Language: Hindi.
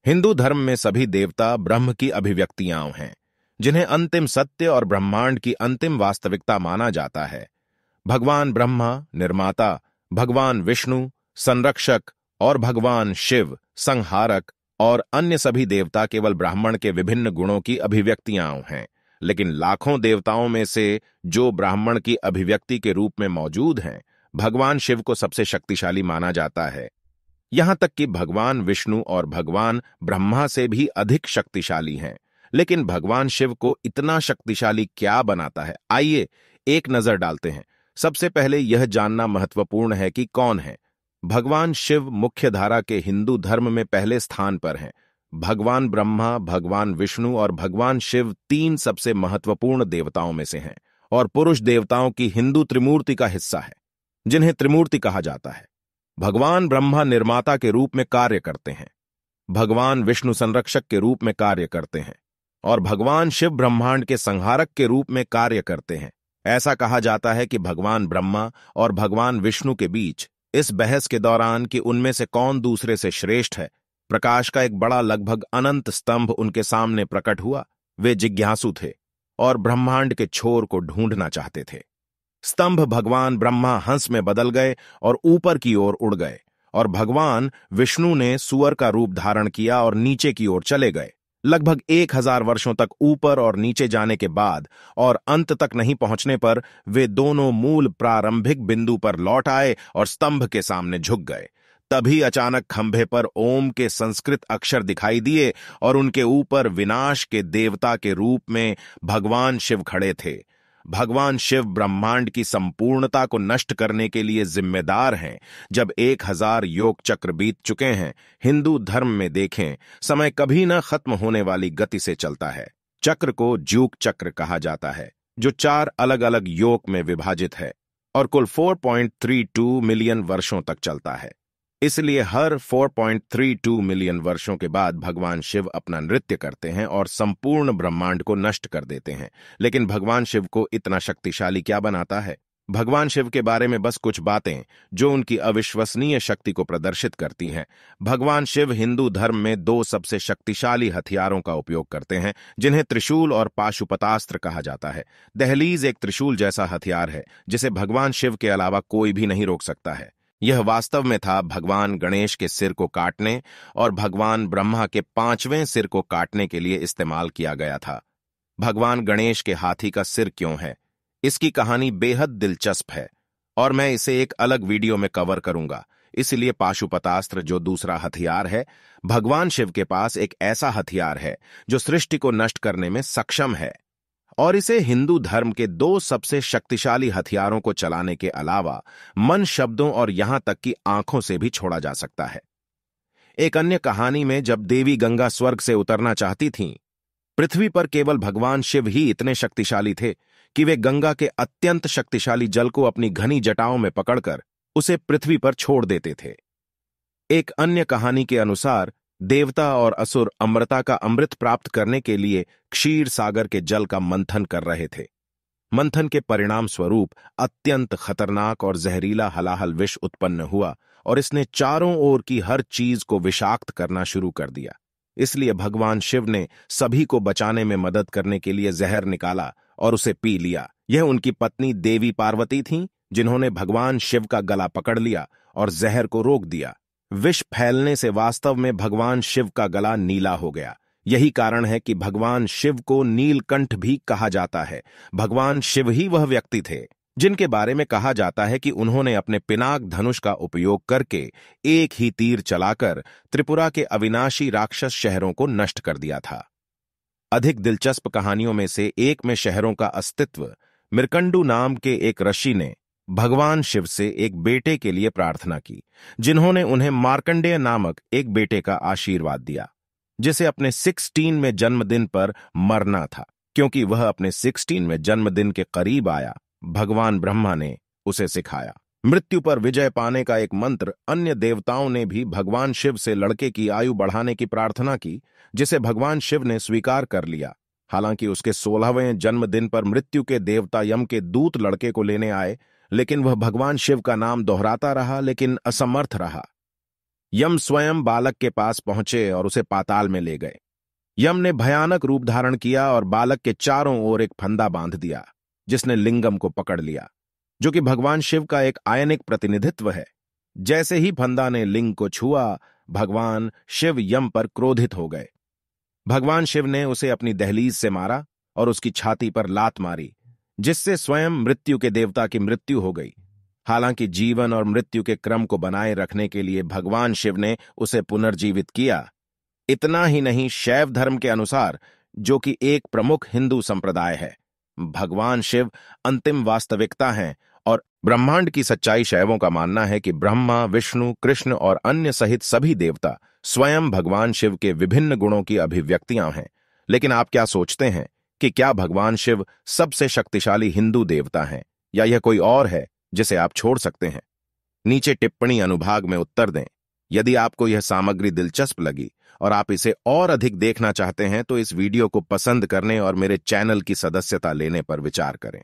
हिंदू धर्म में सभी देवता ब्रह्म की अभिव्यक्तियां हैं, जिन्हें अंतिम सत्य और ब्रह्मांड की अंतिम वास्तविकता माना जाता है। भगवान ब्रह्मा निर्माता, भगवान विष्णु संरक्षक और भगवान शिव संहारक और अन्य सभी देवता केवल ब्राह्मण के विभिन्न गुणों की अभिव्यक्तियां हैं। लेकिन लाखों देवताओं में से जो ब्राह्मण की अभिव्यक्ति के रूप में मौजूद हैं, भगवान शिव को सबसे शक्तिशाली माना जाता है। यहां तक कि भगवान विष्णु और भगवान ब्रह्मा से भी अधिक शक्तिशाली हैं। लेकिन भगवान शिव को इतना शक्तिशाली क्या बनाता है? आइए एक नजर डालते हैं। सबसे पहले यह जानना महत्वपूर्ण है कि कौन है भगवान शिव। मुख्यधारा के हिंदू धर्म में पहले स्थान पर हैं। भगवान ब्रह्मा, भगवान विष्णु और भगवान शिव तीन सबसे महत्वपूर्ण देवताओं में से हैं और पुरुष देवताओं की हिंदू त्रिमूर्ति का हिस्सा है, जिन्हें त्रिमूर्ति कहा जाता है। भगवान ब्रह्मा निर्माता के रूप में कार्य करते हैं, भगवान विष्णु संरक्षक के रूप में कार्य करते हैं और भगवान शिव ब्रह्मांड के संहारक के रूप में कार्य करते हैं। ऐसा कहा जाता है कि भगवान ब्रह्मा और भगवान विष्णु के बीच इस बहस के दौरान कि उनमें से कौन दूसरे से श्रेष्ठ है, प्रकाश का एक बड़ा लगभग अनंत स्तंभ उनके सामने प्रकट हुआ। वे जिज्ञासु थे और ब्रह्मांड के छोर को ढूंढना चाहते थे। स्तंभ भगवान ब्रह्मा हंस में बदल गए और ऊपर की ओर उड़ गए और भगवान विष्णु ने सूअर का रूप धारण किया और नीचे की ओर चले गए। लगभग 1000 वर्षों तक ऊपर और नीचे जाने के बाद और अंत तक नहीं पहुंचने पर वे दोनों मूल प्रारंभिक बिंदु पर लौट आए और स्तंभ के सामने झुक गए। तभी अचानक खंभे पर ओम के संस्कृत अक्षर दिखाई दिए और उनके ऊपर विनाश के देवता के रूप में भगवान शिव खड़े थे। भगवान शिव ब्रह्मांड की संपूर्णता को नष्ट करने के लिए जिम्मेदार हैं। जब 1000 योग चक्र बीत चुके हैं, हिंदू धर्म में देखें, समय कभी न खत्म होने वाली गति से चलता है। चक्र को ज्यूक चक्र कहा जाता है, जो 4 अलग अलग योग में विभाजित है और कुल 4.32 मिलियन वर्षों तक चलता है। इसलिए हर 4.32 मिलियन वर्षों के बाद भगवान शिव अपना नृत्य करते हैं और संपूर्ण ब्रह्मांड को नष्ट कर देते हैं। लेकिन भगवान शिव को इतना शक्तिशाली क्या बनाता है? भगवान शिव के बारे में बस कुछ बातें जो उनकी अविश्वसनीय शक्ति को प्रदर्शित करती हैं। भगवान शिव हिंदू धर्म में 2 सबसे शक्तिशाली हथियारों का उपयोग करते हैं, जिन्हें त्रिशूल और पाशुपतास्त्र कहा जाता है। दहलीज एक त्रिशूल जैसा हथियार है जिसे भगवान शिव के अलावा कोई भी नहीं रोक सकता है। यह वास्तव में था भगवान गणेश के सिर को काटने और भगवान ब्रह्मा के 5वें सिर को काटने के लिए इस्तेमाल किया गया था। भगवान गणेश के हाथी का सिर क्यों है? इसकी कहानी बेहद दिलचस्प है और मैं इसे एक अलग वीडियो में कवर करूंगा। इसलिए पाशुपतास्त्र, जो दूसरा हथियार है, भगवान शिव के पास एक ऐसा हथियार है जो सृष्टि को नष्ट करने में सक्षम है और इसे हिंदू धर्म के 2 सबसे शक्तिशाली हथियारों को चलाने के अलावा मन, शब्दों और यहां तक कि आंखों से भी छोड़ा जा सकता है। एक अन्य कहानी में जब देवी गंगा स्वर्ग से उतरना चाहती थीं, पृथ्वी पर केवल भगवान शिव ही इतने शक्तिशाली थे कि वे गंगा के अत्यंत शक्तिशाली जल को अपनी घनी जटाओं में पकड़कर उसे पृथ्वी पर छोड़ देते थे। एक अन्य कहानी के अनुसार देवता और असुर अमृता का अमृत प्राप्त करने के लिए क्षीर सागर के जल का मंथन कर रहे थे। मंथन के परिणाम स्वरूप अत्यंत खतरनाक और जहरीला हलाहल विष उत्पन्न हुआ और इसने चारों ओर की हर चीज को विषाक्त करना शुरू कर दिया। इसलिए भगवान शिव ने सभी को बचाने में मदद करने के लिए जहर निकाला और उसे पी लिया। यह उनकी पत्नी देवी पार्वती थीं, जिन्होंने भगवान शिव का गला पकड़ लिया और जहर को रोक दिया। विष फैलने से वास्तव में भगवान शिव का गला नीला हो गया। यही कारण है कि भगवान शिव को नीलकंठ भी कहा जाता है। भगवान शिव ही वह व्यक्ति थे जिनके बारे में कहा जाता है कि उन्होंने अपने पिनाक धनुष का उपयोग करके एक ही तीर चलाकर त्रिपुरा के अविनाशी राक्षस शहरों को नष्ट कर दिया था। अधिक दिलचस्प कहानियों में से एक में शहरों का अस्तित्व मृकंडू नाम के एक ऋषि ने भगवान शिव से एक बेटे के लिए प्रार्थना की, जिन्होंने उन्हें मार्कंडेय नामक एक बेटे का आशीर्वाद दिया, जिसे अपने 16 में जन्मदिन पर मरना था। क्योंकि वह अपने 16 में जन्मदिन के करीब आया, भगवान ब्रह्मा ने उसे सिखाया। मृत्यु पर विजय पाने का एक मंत्र अन्य देवताओं ने भी भगवान शिव से लड़के की आयु बढ़ाने की प्रार्थना की, जिसे भगवान शिव ने स्वीकार कर लिया। हालांकि उसके 16वें जन्मदिन पर मृत्यु के देवता यम के दूत लड़के को लेने आए, लेकिन वह भगवान शिव का नाम दोहराता रहा लेकिन असमर्थ रहा। यम स्वयं बालक के पास पहुंचे और उसे पाताल में ले गए। यम ने भयानक रूप धारण किया और बालक के चारों ओर एक फंदा बांध दिया, जिसने लिंगम को पकड़ लिया, जो कि भगवान शिव का एक आयनिक प्रतिनिधित्व है। जैसे ही फंदा ने लिंग को छुआ, भगवान शिव यम पर क्रोधित हो गए। भगवान शिव ने उसे अपनी दहलीज से मारा और उसकी छाती पर लात मारी, जिससे स्वयं मृत्यु के देवता की मृत्यु हो गई। हालांकि जीवन और मृत्यु के क्रम को बनाए रखने के लिए भगवान शिव ने उसे पुनर्जीवित किया। इतना ही नहीं, शैव धर्म के अनुसार, जो कि एक प्रमुख हिंदू संप्रदाय है, भगवान शिव अंतिम वास्तविकता हैं और ब्रह्मांड की सच्चाई। शैवों का मानना है कि ब्रह्मा, विष्णु, कृष्ण और अन्य सहित सभी देवता स्वयं भगवान शिव के विभिन्न गुणों की अभिव्यक्तियां हैं। लेकिन आप क्या सोचते हैं कि क्या भगवान शिव सबसे शक्तिशाली हिंदू देवता हैं, या यह कोई और है जिसे आप छोड़ सकते हैं? नीचे टिप्पणी अनुभाग में उत्तर दें। यदि आपको यह सामग्री दिलचस्प लगी और आप इसे और अधिक देखना चाहते हैं तो इस वीडियो को पसंद करने और मेरे चैनल की सदस्यता लेने पर विचार करें।